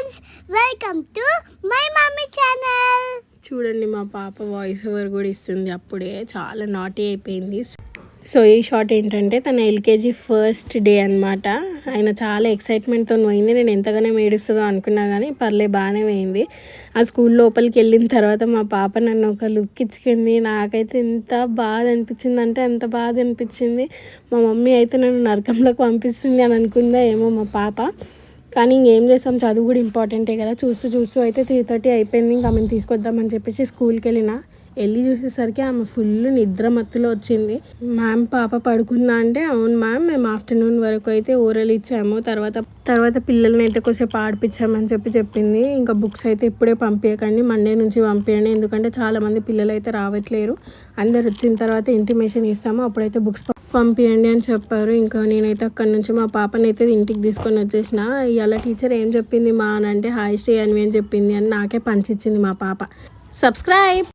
Friends, welcome to my mummy channel. చూడండి, మా పాప వాయిస్ ఓవర్ కూడా ఇస్తుంది. అప్పుడే చాలా నాటీ అయిపోయింది. సో ఈ షార్ట్ ఏంటంటే తన ఎల్కేజీ ఫస్ట్ డే అనమాట. ఆయన చాలా ఎక్సైట్మెంట్తో పోయింది. నేను ఎంతగానో ఏడుస్తుందో అనుకున్నా కానీ బాగానే పోయింది. ఆ స్కూల్ లోపలికి వెళ్ళిన తర్వాత మా పాప నన్ను ఒక లుక్ ఇచ్చుకుంది. నాకైతే ఎంత బాధ అనిపించింది అంటే అంత బాధ అనిపించింది. మా మమ్మీ అయితే నన్ను నరకంలోకి పంపిస్తుంది అని అనుకుందా ఏమో మా పాప. కానీ ఇంకేం చేస్తాం, చదువు కూడా ఇంపార్టెంటే కదా. చూస్తూ అయితే 3:30 అయిపోయింది. ఇంకా ఆమెను తీసుకొద్దామని చెప్పేసి స్కూల్కి వెళ్ళి చూసేసరికి ఆమె ఫుల్ నిద్ర మత్తులో వచ్చింది. మ్యామ్ పాప పడుకుందా అంటే అవును మ్యామ్, మేము ఆఫ్టర్నూన్ వరకు అయితే ఓరల్ ఇచ్చాము, తర్వాత పిల్లల్ని అయితే కొంచెంసేపు ఆడిపించామని చెప్పింది. ఇంకా బుక్స్ అయితే ఇప్పుడే పంపించకండి, మండే నుంచి పంపించండి, ఎందుకంటే చాలామంది పిల్లలు అయితే రావట్లేరు. అందరు వచ్చిన తర్వాత ఇంటిమేషన్ ఇస్తాము, అప్పుడైతే బుక్స్ పంపించండి అని చెప్పారు. ఇంకా నేనైతే అక్కడి నుంచి మా పాపని అయితే ఇంటికి తీసుకొని వచ్చేసిన. ఇవాళ టీచర్ ఏం చెప్పింది మా అని అంటే హాయ్ శ్రీ అని చెప్పింది అని నాకే పంచిచ్చింది మా పాప. సబ్స్క్రైబ్.